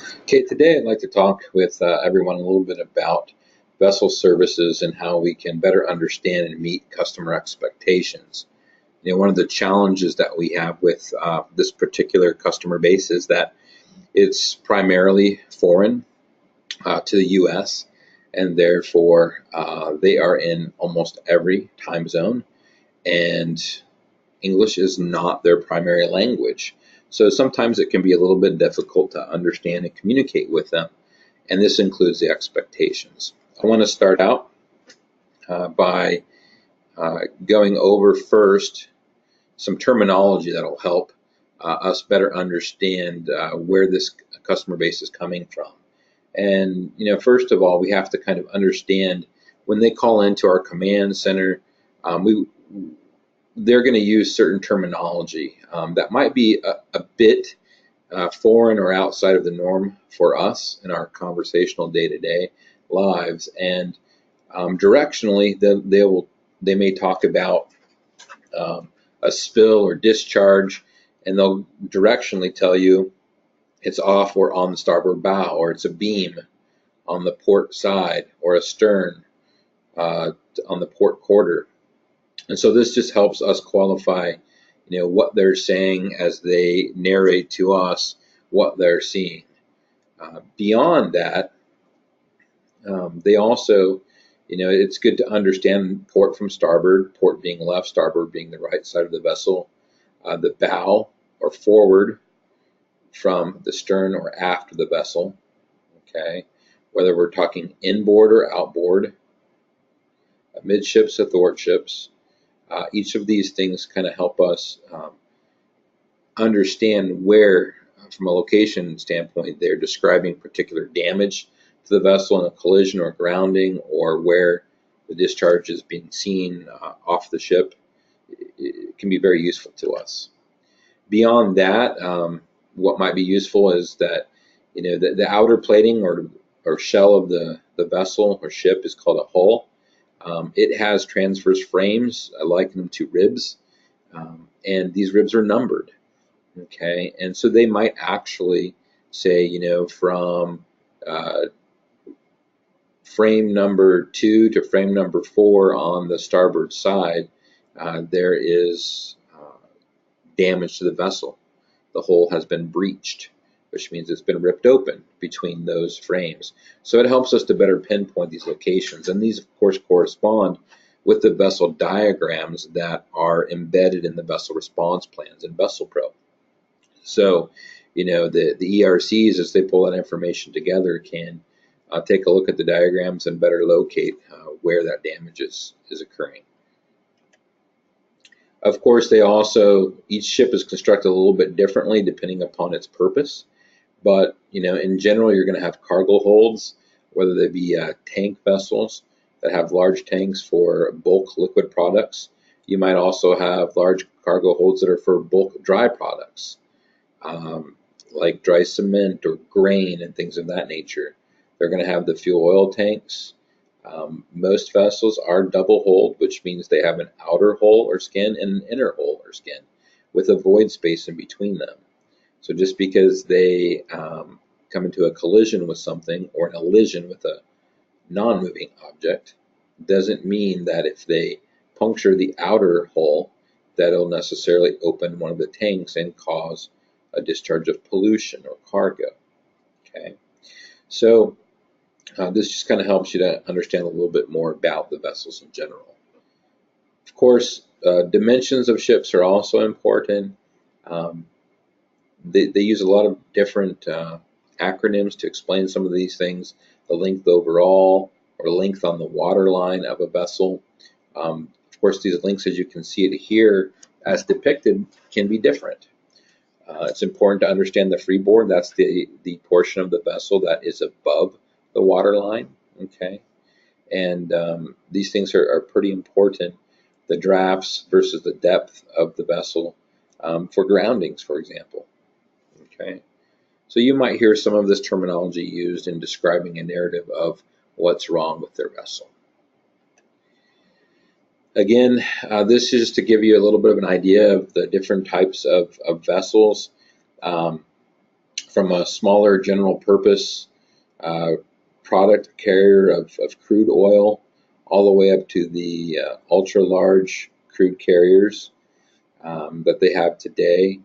Okay, today I'd like to talk with everyone a little bit about vessel services and how we can better understand and meet customer expectations. One of the challenges that we have with this particular customer base is that it's primarily foreign to the U.S., and therefore they are in almost every time zone, and English is not their primary language. So sometimes it can be a little bit difficult to understand and communicate with them, and this includes the expectations. I want to start out by going over first some terminology that will help us better understand where this customer base is coming from. And first of all, we have to kind of understand when they call into our command center, they're going to use certain terminology that might be a bit foreign or outside of the norm for us in our conversational day-to-day lives. And directionally, they may talk about a spill or discharge, and they'll directionally tell you it's off or on the starboard bow, or it's a beam on the port side, or a stern on the port quarter. And so this just helps us qualify, what they're saying as they narrate to us what they're seeing. Beyond that, they also, it's good to understand port from starboard, port being left, starboard being the right side of the vessel, the bow or forward from the stern or aft of the vessel, okay? Whether we're talking inboard or outboard, midships, athwartships. Each of these things kind of help us understand where, from a location standpoint, they're describing particular damage to the vessel in a collision or grounding, or where the discharge is being seen off the ship. It can be very useful to us. Beyond that, what might be useful is that the outer plating or shell of the vessel or ship is called a hull. It has transverse frames. I liken them to ribs, and these ribs are numbered. Okay, and so they might actually say, from frame number 2 to frame number 4 on the starboard side, there is damage to the vessel. The hull has been breached, which means it's been ripped open between those frames. So it helps us to better pinpoint these locations. And these, of course, correspond with the vessel diagrams that are embedded in the vessel response plans in VesselPro. So, the ERCs, as they pull that information together, can take a look at the diagrams and better locate where that damage is occurring. Of course, each ship is constructed a little bit differently depending upon its purpose. But, in general, you're going to have cargo holds, whether they be tank vessels that have large tanks for bulk liquid products. You might also have large cargo holds that are for bulk dry products, like dry cement or grain and things of that nature. They're going to have the fuel oil tanks. Most vessels are double hulled, which means they have an outer hull or skin and an inner hull or skin with a void space in between them. So just because they come into a collision with something or an elision with a non-moving object doesn't mean that if they puncture the outer hull that it'll necessarily open one of the tanks and cause a discharge of pollution or cargo. Okay, so this just kind of helps you to understand a little bit more about the vessels in general. Of course, dimensions of ships are also important. They use a lot of different acronyms to explain some of these things. The length overall, or length on the waterline of a vessel. Of course, these lengths, as you can see it here, as depicted, can be different. It's important to understand the freeboard. That's the portion of the vessel that is above the waterline. Okay, and these things are pretty important. The drafts versus the depth of the vessel for groundings, for example. Okay, so you might hear some of this terminology used in describing a narrative of what's wrong with their vessel. Again, this is just to give you a little bit of an idea of the different types of vessels. from a smaller general purpose product carrier of crude oil all the way up to the ultra large crude carriers that they have today.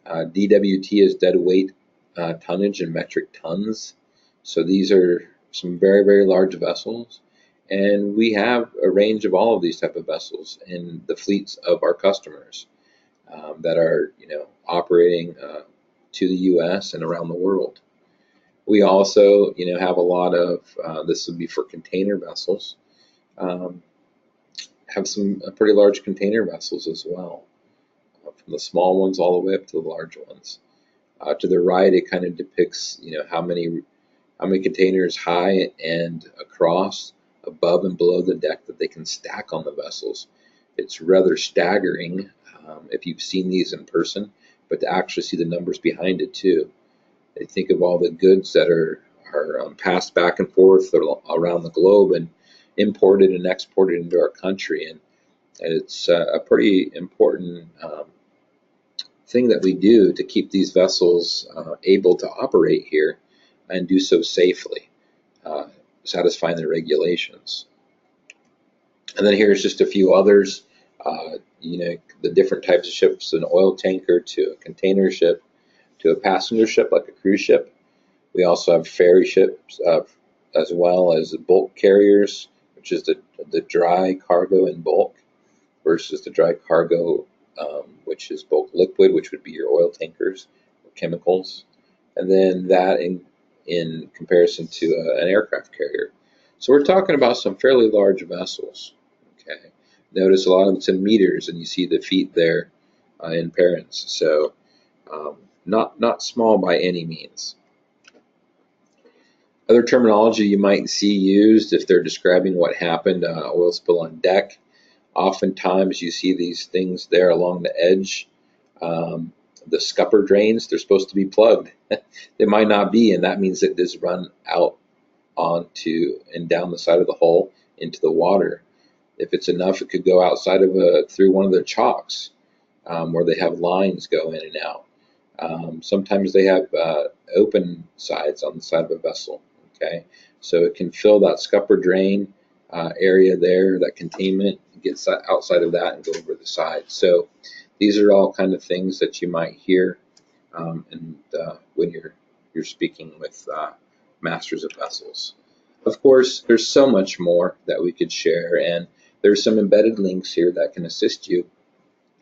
DWT is dead weight tonnage in metric tons. So these are some very, very large vessels. And we have a range of all of these type of vessels in the fleets of our customers that are, operating to the U.S. and around the world. We also, have a lot of, this would be for container vessels, have some pretty large container vessels as well, from the small ones all the way up to the large ones. To the right, it kind of depicts, how many containers high and across, above and below the deck that they can stack on the vessels. It's rather staggering if you've seen these in person, but to actually see the numbers behind it too. They think of all the goods that are passed back and forth around the globe and imported and exported into our country, and it's a pretty important thing that we do to keep these vessels able to operate here and do so safely, satisfying the regulations. And then here's just a few others, the different types of ships, an oil tanker to a container ship to a passenger ship like a cruise ship. We also have ferry ships as well as bulk carriers, which is the dry cargo in bulk versus the dry cargo, which is bulk liquid, which would be your oil tankers or chemicals. And then that in comparison to an aircraft carrier. So we're talking about some fairly large vessels. Okay. Notice a lot of it's in meters, and you see the feet there in parents. So not small by any means. Other terminology you might see used if they're describing what happened, oil spill on deck. Oftentimes you see these things there along the edge. The scupper drains, they're supposed to be plugged. They might not be, and that means it does run out onto and down the side of the hull into the water. If it's enough, it could go outside of through one of the chocks where they have lines go in and out. Sometimes they have open sides on the side of a vessel. Okay, so it can fill that scupper drain area there, that containment, gets outside of that and go over the side. So these are all kind of things that you might hear and when you're speaking with masters of vessels. Of course, there's so much more that we could share, and there's some embedded links here that can assist you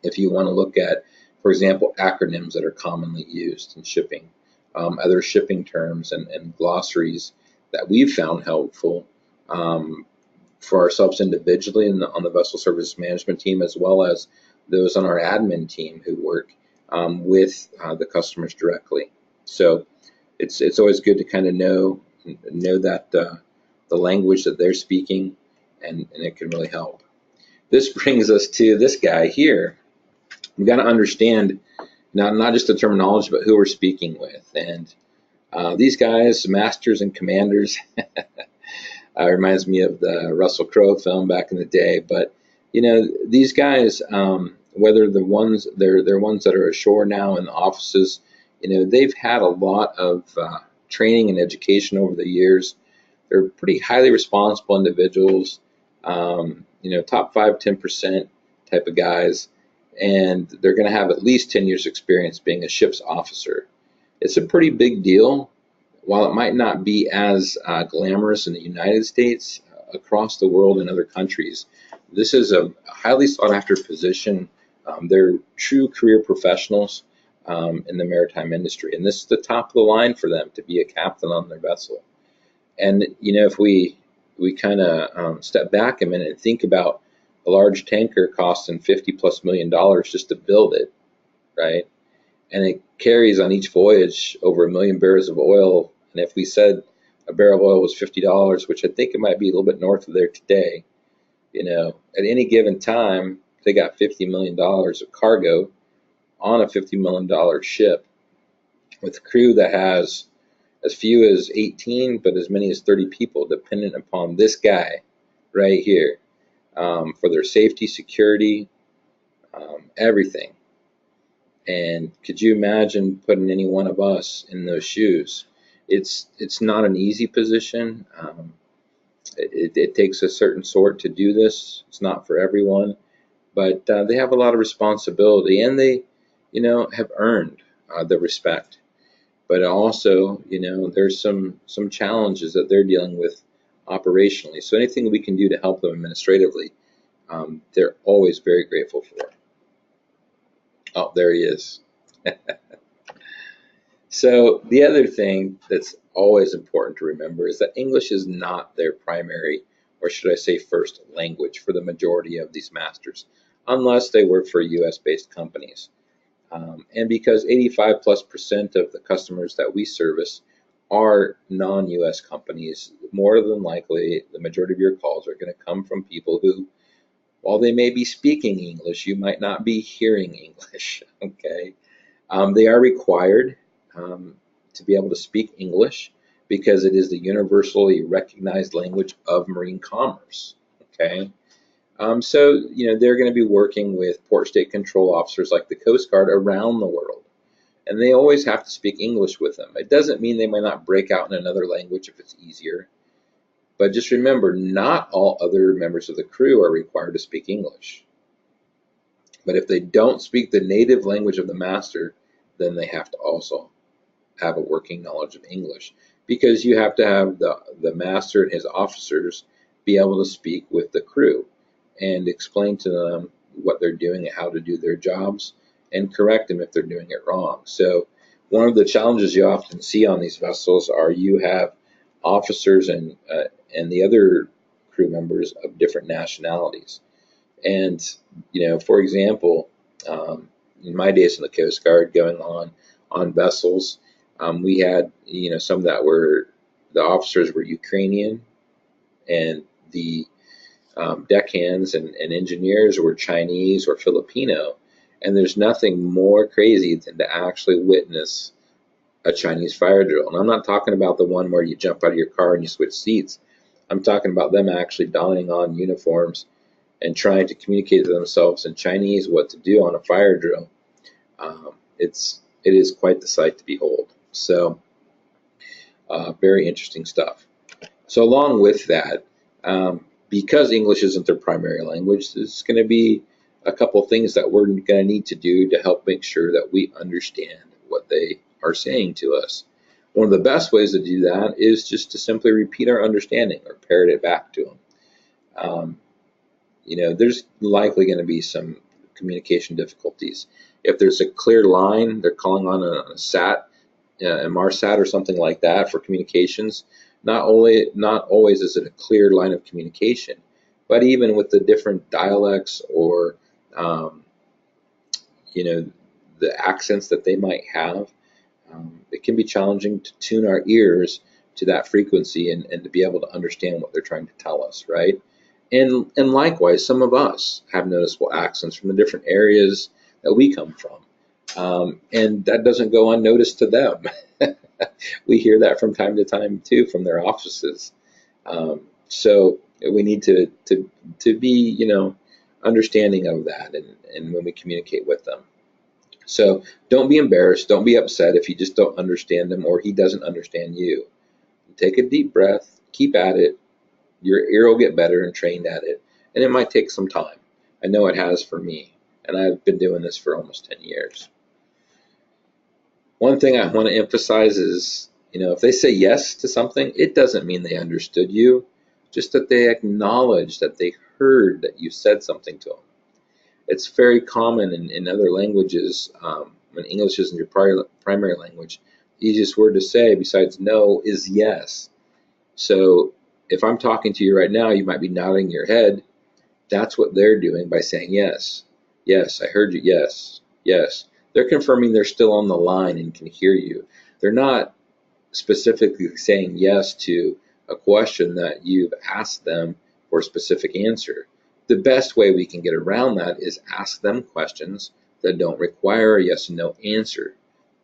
if you want to look at, for example, acronyms that are commonly used in shipping, other shipping terms and glossaries that we've found helpful for ourselves individually and on the vessel service management team, as well as those on our admin team who work with the customers directly. So it's always good to kind of know that the language that they're speaking, and it can really help. This brings us to this guy here. We've got to understand not just the terminology, but who we're speaking with. And these guys, masters and commanders, reminds me of the Russell Crowe film back in the day. But these guys, whether they're ones that are ashore now in the offices, they've had a lot of training and education over the years. They're pretty highly responsible individuals, top 5-10% type of guys, and they're going to have at least 10 years experience being a ship's officer. It's a pretty big deal. While it might not be as glamorous in the United States, across the world in other countries, this is a highly sought after position. They're true career professionals in the maritime industry, and this is the top of the line for them to be a captain on their vessel. And if we kind of step back a minute and think about a large tanker costing $50+ million just to build it, right? And it carries on each voyage over 1 million barrels of oil. And if we said a barrel of oil was $50, which I think it might be a little bit north of there today, at any given time, they got $50 million of cargo on a $50 million ship with a crew that has as few as 18, but as many as 30 people, dependent upon this guy right here for their safety, security, everything. And could you imagine putting any one of us in those shoes? It's not an easy position. It takes a certain sort to do this. It's not for everyone, but they have a lot of responsibility, and they, have earned the respect. But also, there's some challenges that they're dealing with operationally. So anything we can do to help them administratively, they're always very grateful for. Oh, there he is. So the other thing that's always important to remember is that English is not their primary, or should I say first language for the majority of these masters, unless they work for US based companies. And because 85+% of the customers that we service are non-US companies, more than likely the majority of your calls are going to come from people who, while they may be speaking English, you might not be hearing English. Okay. They are required to be able to speak English because it is the universally recognized language of marine commerce. Okay. So, they're going to be working with port state control officers like the Coast Guard around the world, and they always have to speak English with them. It doesn't mean they might not break out in another language if it's easier, but just remember, not all other members of the crew are required to speak English. But if they don't speak the native language of the master, then they have to also have a working knowledge of English, because you have to have the master and his officers be able to speak with the crew and explain to them what they're doing and how to do their jobs and correct them if they're doing it wrong. So one of the challenges you often see on these vessels are you have officers and the other crew members of different nationalities. And, for example, in my days in the Coast Guard going on vessels, we had, some that were, the officers were Ukrainian, and the deckhands and engineers were Chinese or Filipino. And there's nothing more crazy than to actually witness a Chinese fire drill. And I'm not talking about the one where you jump out of your car and you switch seats. I'm talking about them actually donning on uniforms and trying to communicate to themselves in Chinese what to do on a fire drill. It is quite the sight to behold. So very interesting stuff. So along with that, because English isn't their primary language, there's going to be a couple things that we're going to need to do to help make sure that we understand what they are saying to us. One of the best ways to do that is just to simply repeat our understanding or parrot it back to them. There's likely going to be some communication difficulties. If there's a clear line, they're calling on a SAT, a MARSAT or something like that for communications. Not always is it a clear line of communication, but even with the different dialects or the accents that they might have, it can be challenging to tune our ears to that frequency and to be able to understand what they're trying to tell us, right? And likewise, some of us have noticeable accents from the different areas that we come from, and that doesn't go unnoticed to them. We hear that from time to time too from their offices. So we need to be understanding of that and when we communicate with them. So don't be embarrassed, don't be upset if you just don't understand them or he doesn't understand you. Take a deep breath, keep at it. Your ear will get better and trained at it, and it might take some time. I know it has for me, and I've been doing this for almost 10 years. One thing I want to emphasize is, if they say yes to something, it doesn't mean they understood you, just that they acknowledge that they heard that you said something to them. It's very common in other languages, when English isn't your primary language, the easiest word to say besides no is yes. So if I'm talking to you right now, you might be nodding your head. That's what they're doing by saying yes. Yes, I heard you. Yes, yes. They're confirming they're still on the line and can hear you. They're not specifically saying yes to a question that you've asked them for a specific answer. The best way we can get around that is ask them questions that don't require a yes and no answer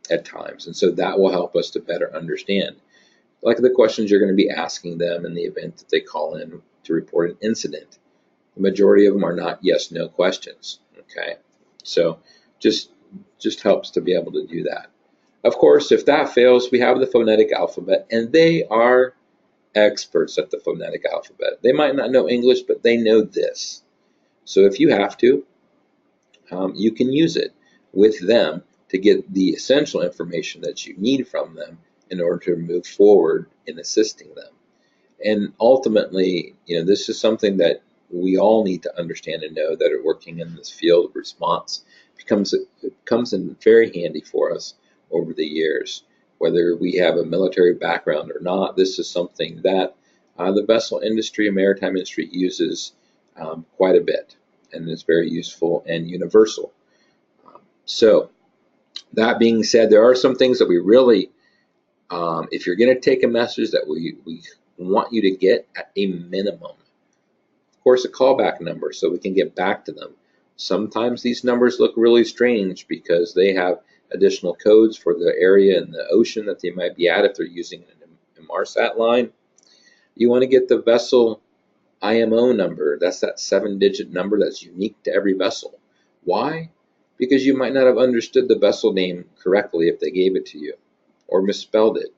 at times. And so that will help us to better understand. Like the questions you're going to be asking them in the event that they call in to report an incident. The majority of them are not yes/no questions. Okay, so just Just helps to be able to do that. Of course, if that fails, we have the phonetic alphabet, and they are experts at the phonetic alphabet. They might not know English, but they know this. So if you have to, you can use it with them to get the essential information that you need from them in order to move forward in assisting them. And ultimately, this is something that we all need to understand and know, that are working in this field of response. It comes in very handy for us over the years. Whether we have a military background or not, this is something that the vessel industry and maritime industry uses quite a bit, and is very useful and universal. So that being said, there are some things that we really, if you're going to take a message, that we want you to get at a minimum. Of course, a callback number so we can get back to them. Sometimes these numbers look really strange because they have additional codes for the area in the ocean that they might be at if they're using an Inmarsat line. You want to get the vessel IMO number. That's that 7-digit number that's unique to every vessel. Why? Because you might not have understood the vessel name correctly if they gave it to you, or misspelled it.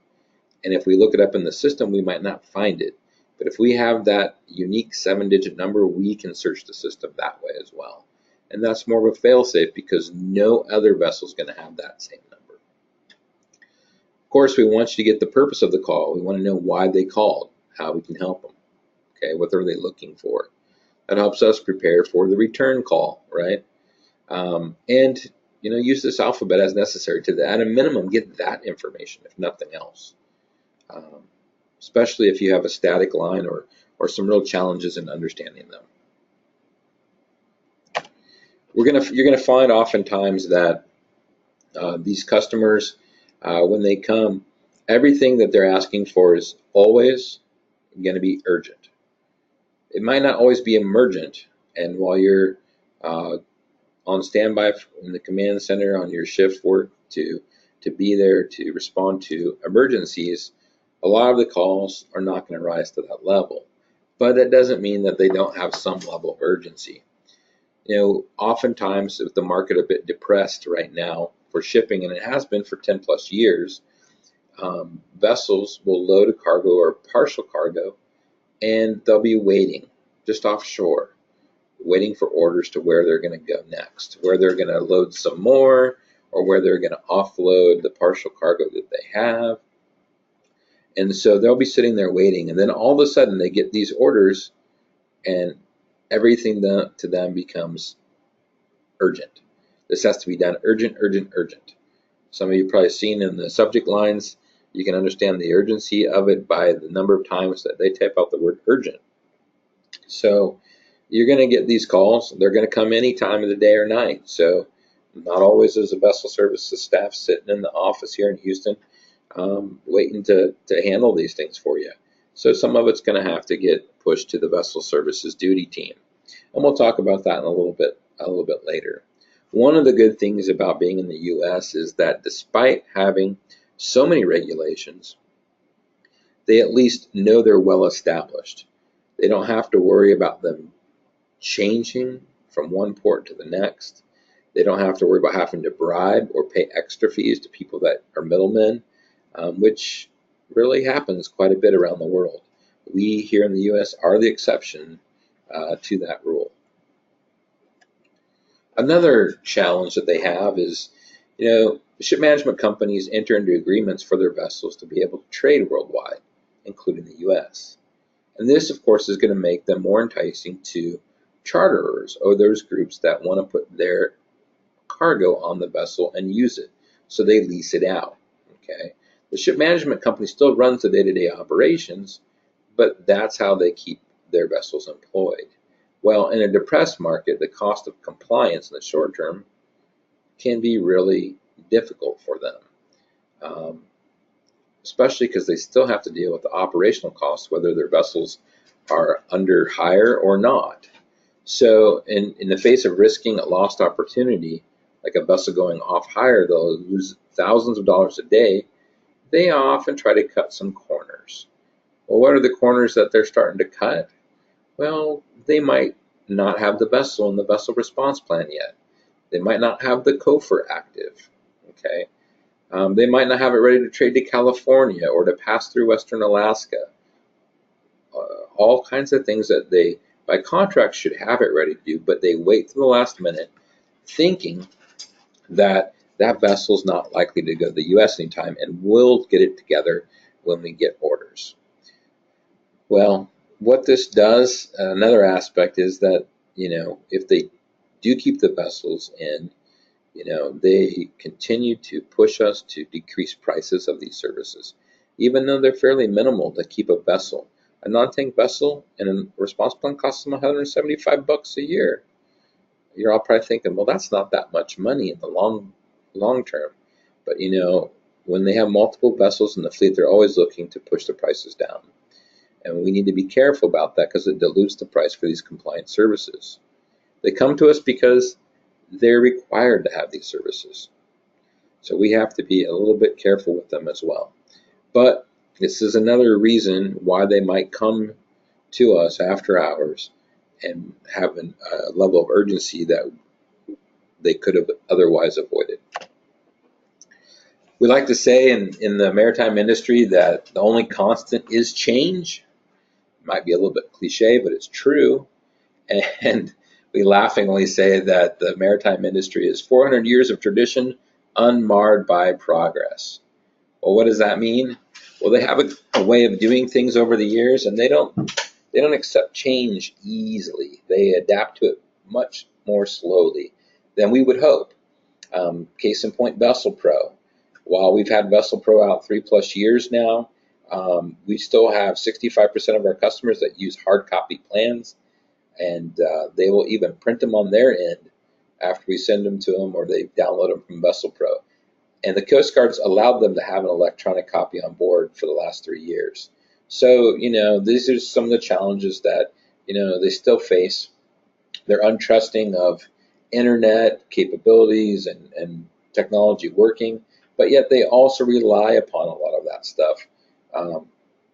And if we look it up in the system, we might not find it. But if we have that unique 7-digit number, we can search the system that way as well. And that's more of a fail-safe because no other vessel is going to have that same number. Of course, we want you to get the purpose of the call. We want to know why they called, how we can help them. Okay, what are they looking for? That helps us prepare for the return call, right? And use this alphabet as necessary to, at a minimum, get that information, if nothing else. Especially if you have a static line or some real challenges in understanding them. You're gonna find oftentimes that these customers, when they come, everything that they're asking for is always going to be urgent. It might not always be emergent, and while you're on standby in the command center on your shift work to be there to respond to emergencies, a lot of the calls are not going to rise to that level. But that doesn't mean that they don't have some level of urgency. Oftentimes with the market a bit depressed right now for shipping, and it has been for 10 plus years, vessels will load a cargo or partial cargo, and they'll be waiting just offshore, waiting for orders to where they're going to go next, where they're going to load some more, or where they're going to offload the partial cargo that they have. And so they'll be sitting there waiting, and then all of a sudden they get these orders, and everything to them becomes urgent. This has to be done urgent, urgent, urgent. Some of you probably seen in the subject lines, you can understand the urgency of it by the number of times that they type out the word urgent. So you're going to get these calls. They're going to come any time of the day or night. So not always is a vessel services staff sitting in the office here in Houston waiting to handle these things for you. So some of it's going to have to get pushed to the vessel services duty team. And we'll talk about that in a little bit later. One of the good things about being in the U.S. is that despite having so many regulations, they at least know they're well established. They don't have to worry about them changing from one port to the next. They don't have to worry about having to bribe or pay extra fees to people that are middlemen, which really happens quite a bit around the world. We here in the U.S. are the exception to that rule. Another challenge that they have is, ship management companies enter into agreements for their vessels to be able to trade worldwide, including the U.S. And this, of course, is going to make them more enticing to charterers or those groups that want to put their cargo on the vessel and use it. So they lease it out. Okay. The ship management company still runs the day-to-day operations, but that's how they keep their vessels employed. Well, in a depressed market, the cost of compliance in the short term can be really difficult for them, especially because they still have to deal with the operational costs, whether their vessels are under hire or not. So in the face of risking a lost opportunity, like a vessel going off hire, they'll lose thousands of dollars a day. They often try to cut some corners. Well, what are the corners that they're starting to cut? Well, they might not have the vessel in the vessel response plan yet. They might not have the COFR active. Okay, they might not have it ready to trade to California or to pass through Western Alaska. All kinds of things that they, by contract, should have it ready to do, but they wait to the last minute, thinking that that vessel's not likely to go to the U.S. anytime, and we'll get it together when we get orders. Well, what this does, another aspect is that, if they do keep the vessels in, they continue to push us to decrease prices of these services, even though they're fairly minimal to keep a vessel. A non-tank vessel and a response plan costs them $175 a year. You're all probably thinking, well, that's not that much money in the long term. But when they have multiple vessels in the fleet, they're always looking to push the prices down. And we need to be careful about that because it dilutes the price for these compliant services. They come to us because they're required to have these services. So we have to be a little bit careful with them as well. But this is another reason why they might come to us after hours and have a level of urgency that they could have otherwise avoided. We like to say in the maritime industry that the only constant is change. It might be a little bit cliche, but it's true. And we laughingly say that the maritime industry is 400 years of tradition unmarred by progress. Well, what does that mean? Well, they have a way of doing things over the years, and they don't accept change easily. They adapt to it much more slowly than we would hope. Case in point, Vessel Pro. While we've had Vessel Pro out 3+ years now, we still have 65% of our customers that use hard copy plans, and they will even print them on their end after we send them to them, or they download them from Vessel Pro. And the Coast Guard's allowed them to have an electronic copy on board for the last 3 years. So, these are some of the challenges that, they still face. They're untrusting of internet capabilities and technology working, but yet they also rely upon a lot of that stuff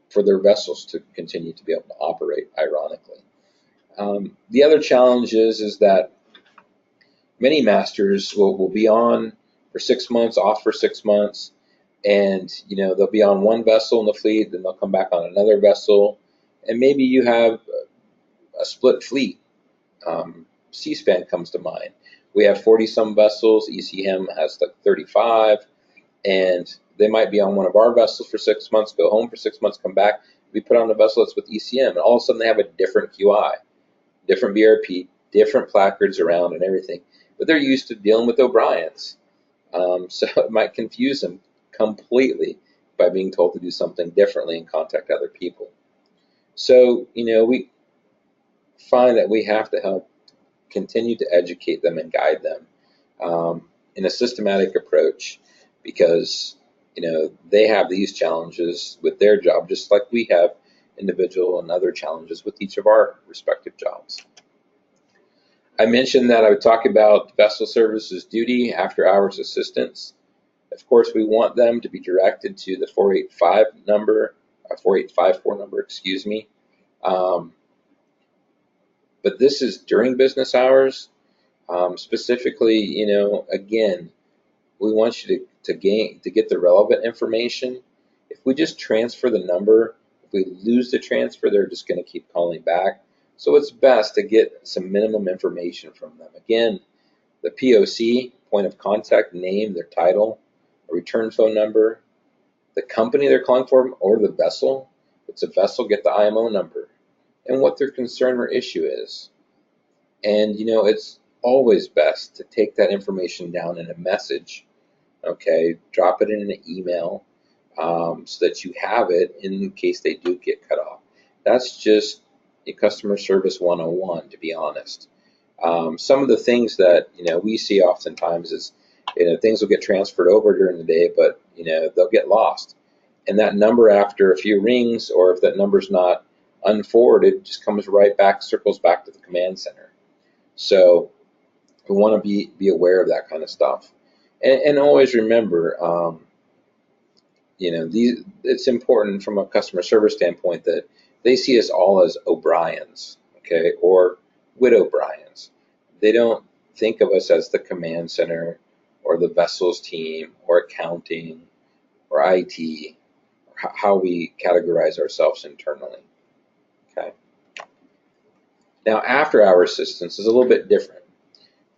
for their vessels to continue to be able to operate, ironically. The other challenge is that many masters will be on for 6 months, off for 6 months, and they'll be on one vessel in the fleet, then they'll come back on another vessel, and maybe you have a split fleet. C-SPAN comes to mind. We have 40-some vessels. ECM has like 35, and they might be on one of our vessels for 6 months, go home for 6 months, come back. We put on a vessel that's with ECM, and all of a sudden they have a different QI, different BRP, different placards around and everything. But they're used to dealing with O'Brien's. So it might confuse them completely by being told to do something differently and contact other people. So, we find that we have to help continue to educate them and guide them in a systematic approach, because they have these challenges with their job just like we have individual and other challenges with each of our respective jobs. I mentioned that I would talk about vessel services duty, after hours assistance. Of course, we want them to be directed to the 4854 number, excuse me. But this is during business hours. Specifically, again, we want you to get the relevant information. If we just transfer the number, if we lose the transfer, they're just going to keep calling back. So it's best to get some minimum information from them. Again, the POC, point of contact, name, their title, a return phone number, the company they're calling for, or the vessel. If it's a vessel, get the IMO number, and what their concern or issue is. And, it's always best to take that information down in a message, okay? Drop it in an email so that you have it in case they do get cut off. That's just a customer service 101, to be honest. Some of the things that, we see oftentimes is, things will get transferred over during the day, but, they'll get lost. And that number, after a few rings, or if that number's not unforwarded, just comes right back, circles back to the command center. So we want to be aware of that kind of stuff. And always remember, it's important from a customer service standpoint that they see us all as O'Brien's, okay, or with O'Brien's. They don't think of us as the command center or the vessels team or accounting or IT, or how we categorize ourselves internally. Okay. Now, after-hour assistance is a little bit different.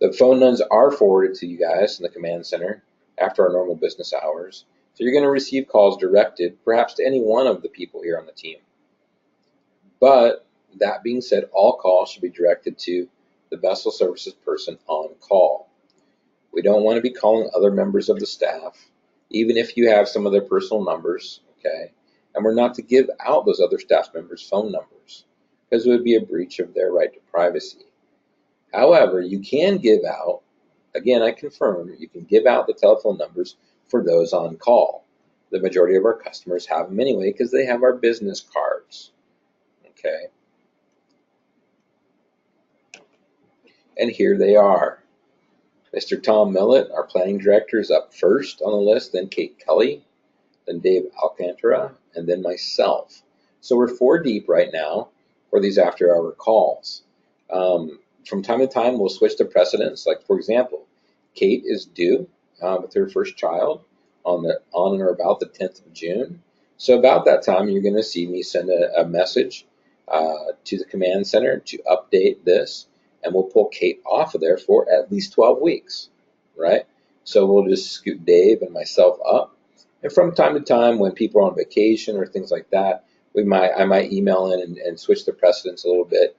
The phone numbers are forwarded to you guys in the command center after our normal business hours. So you're going to receive calls directed perhaps to any one of the people here on the team. But that being said, all calls should be directed to the vessel services person on call. We don't want to be calling other members of the staff, even if you have some of their personal numbers, okay? And we're not to give out those other staff members' phone numbers because it would be a breach of their right to privacy. However, you can give out, again, I confirm, you can give out the telephone numbers for those on call. The majority of our customers have them anyway because they have our business cards, okay? And here they are. Mr. Tom Millett, our planning director, is up first on the list, then Kate Kelly, then Dave Alcantara, and then myself. So we're 4 deep right now for these after-hour calls. From time to time, we'll switch to precedence. Like, for example, Kate is due with her first child on or about the 10th of June. So about that time, you're going to see me send a message to the command center to update this, and we'll pull Kate off of there for at least 12 weeks, right? So we'll just scoot Dave and myself up. And from time to time, when people are on vacation or things like that, I might email in and switch the precedence a little bit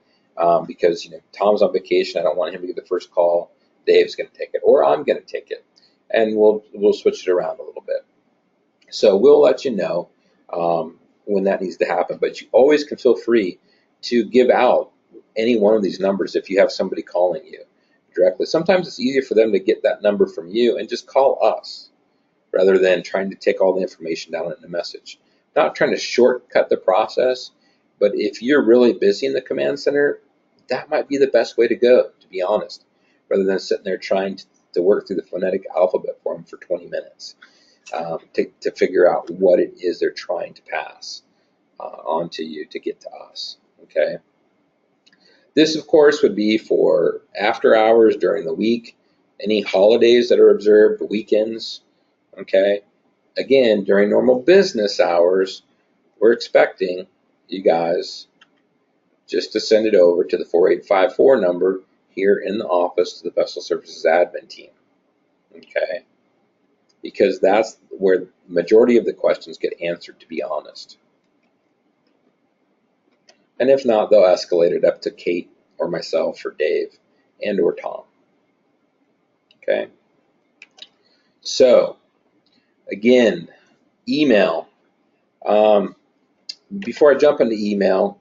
because Tom's on vacation. I don't want him to get the first call. Dave's going to take it, or I'm going to take it, and we'll switch it around a little bit. So we'll let you know when that needs to happen. But you always can feel free to give out any one of these numbers if you have somebody calling you directly. Sometimes it's easier for them to get that number from you and just call us rather than trying to take all the information down in a message. Not trying to shortcut the process, but if you're really busy in the command center, that might be the best way to go, to be honest, rather than sitting there trying to work through the phonetic alphabet for them for 20 minutes to figure out what it is they're trying to pass on to you to get to us, okay? This, of course, would be for after hours during the week, any holidays that are observed, weekends, okay? Again, during normal business hours, we're expecting you guys just to send it over to the 4854 number here in the office to the Vessel Services admin team, okay? Because that's where the majority of the questions get answered, to be honest. And if not, they'll escalate it up to Kate or myself or Dave and or Tom. Okay. So again, email. Before I jump into email,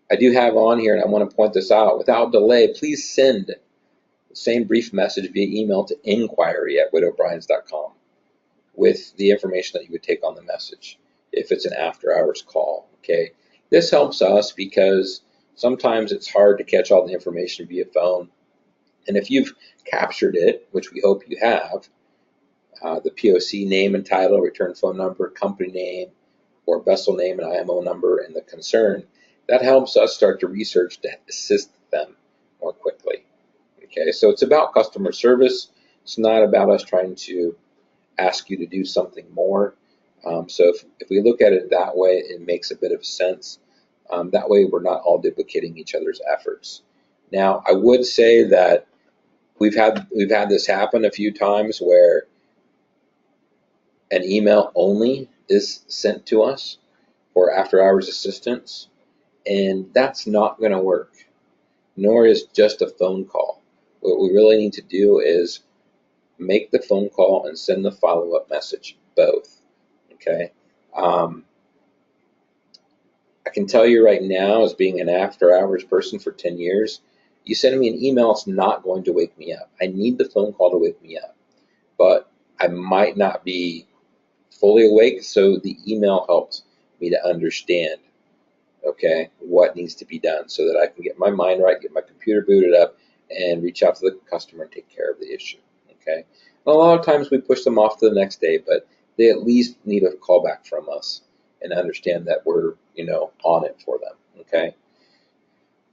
I do have on here, and I want to point this out, without delay, please send the same brief message via email to inquiry@widowbryans.com with the information that you would take on the message if it's an after hours call, okay? This helps us because sometimes it's hard to catch all the information via phone. And if you've captured it, which we hope you have, the POC name and title, return phone number, company name, or vessel name and IMO number, and the concern, that helps us start to research to assist them more quickly. Okay, so it's about customer service. It's not about us trying to ask you to do something more. So if we look at it that way, it makes a bit of sense. That way we're not all duplicating each other's efforts. Now, I would say that we've had this happen a few times where an email only is sent to us for after hours assistance, and that's not going to work, nor is just a phone call. What we really need to do is make the phone call and send the follow-up message, both, okay? I can tell you right now, as being an after-hours person for 10 years, you send me an email, it's not going to wake me up. I need the phone call to wake me up, but I might not be fully awake, so the email helps me to understand, okay, what needs to be done so that I can get my mind right, get my computer booted up, and reach out to the customer and take care of the issue, okay? And a lot of times we push them off to the next day, but they at least need a call back from us and understand that we're, on it for them, okay?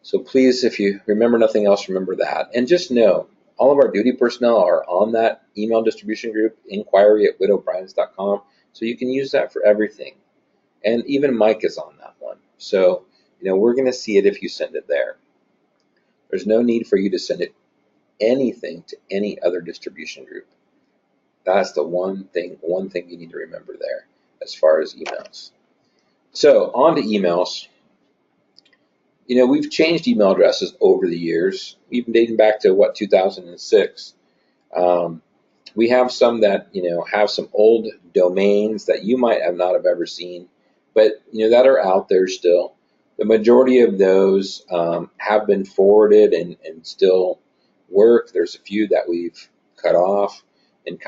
So please, if you remember nothing else, remember that. And just know, All of our duty personnel are on that email distribution group, inquiry@widowbryans.com, so you can use that for everything. And even Mike is on that one. So, we're going to see it if you send it there. There's no need for you to send it anything to any other distribution group. That's the one thing you need to remember there as far as emails. So on to emails. We've changed email addresses over the years, even dating back to 2006. We have some that have some old domains that you might not have ever seen, but that are out there still. The majority of those have been forwarded and still work. There's a few that we've cut off and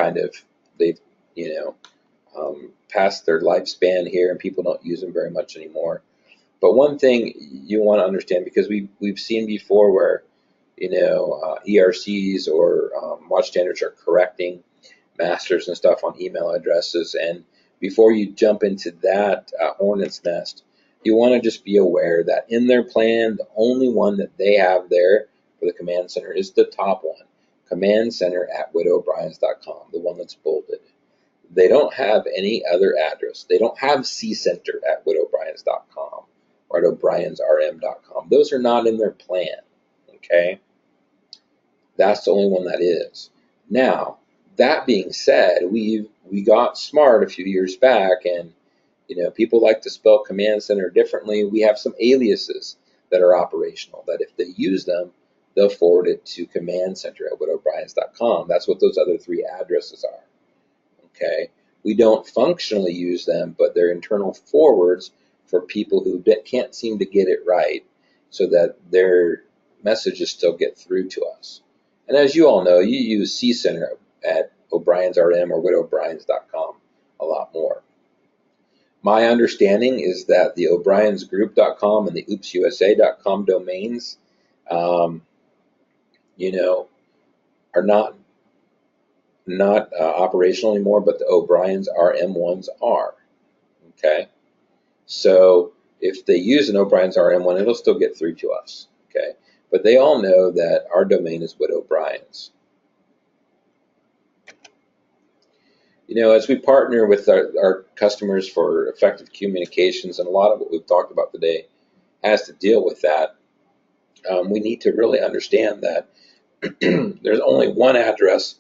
they've passed their lifespan here, and people don't use them very much anymore. But one thing you want to understand, because we've seen before where ERCs or watch standards are correcting masters and stuff on email addresses, and before you jump into that hornet's nest, you want to just be aware that in their plan, the only one that they have there for the command center is the top one, commandcenter@widowbryans.com, the one that's bolded. They don't have any other address. They don't have ccenter@widowbryans.com or at o'briensrm.com. Those are not in their plan, okay? That's the only one that is. Now, that being said, we got smart a few years back, and people like to spell command center differently. We have some aliases that are operational that if they use them, they'll forward it to command center@widowbryans.com. That's what those other three addresses are. Okay, we don't functionally use them, but they're internal forwards for people who can't seem to get it right, so that their messages still get through to us. And as you all know, you use ccenter at o'briensrm or widowbryans.com a lot more. My understanding is that the o'briensgroup.com and the oopsusa.com domains, are not operational anymore, but the O'Brien's RM ones are. Okay, so if they use an O'Brien's RM one, it'll still get through to us. Okay, but they all know that our domain is with O'Brien's. As we partner with our customers for effective communications, and a lot of what we've talked about today has to deal with that, we need to really understand that there's only one address,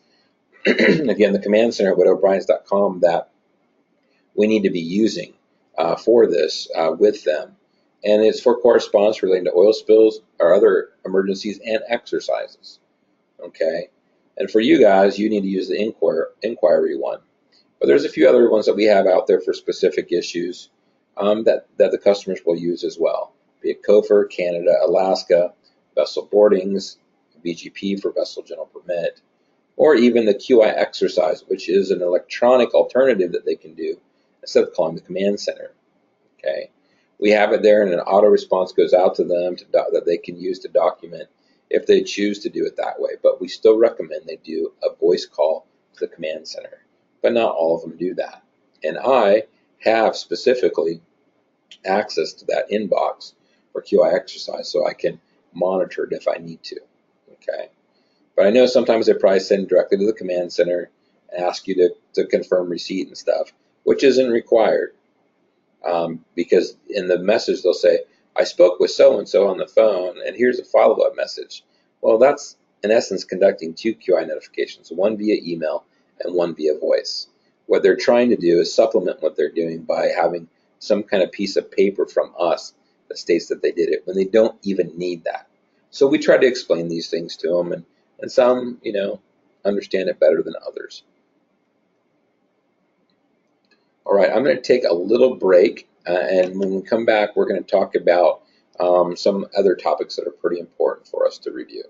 again, the command center at o'briens.com, that we need to be using for this with them. And it's for correspondence relating to oil spills or other emergencies and exercises. Okay? And for you guys, you need to use the inquiry one. But there's a few other ones that we have out there for specific issues that the customers will use as well, be it COFR, Canada, Alaska, vessel boardings, VGP for vessel general permit, or even the QI exercise, which is an electronic alternative that they can do instead of calling the command center. Okay, we have it there, and an auto response goes out to them that they can use to document if they choose to do it that way. But we still recommend they do a voice call to the command center. But not all of them do that. And I have specifically access to that inbox for QI exercise, so I can monitor it if I need to. Okay. But I know sometimes they probably send directly to the command center and ask you to confirm receipt and stuff, which isn't required. Because in the message they'll say, I spoke with so-and-so on the phone, and here's a follow-up message. Well, that's in essence conducting two QI notifications, one via email and one via voice. What they're trying to do is supplement what they're doing by having some kind of piece of paper from us that states that they did it when they don't even need that. So we try to explain these things to them, and some, understand it better than others. All right, I'm going to take a little break, and when we come back, we're going to talk about some other topics that are pretty important for us to review.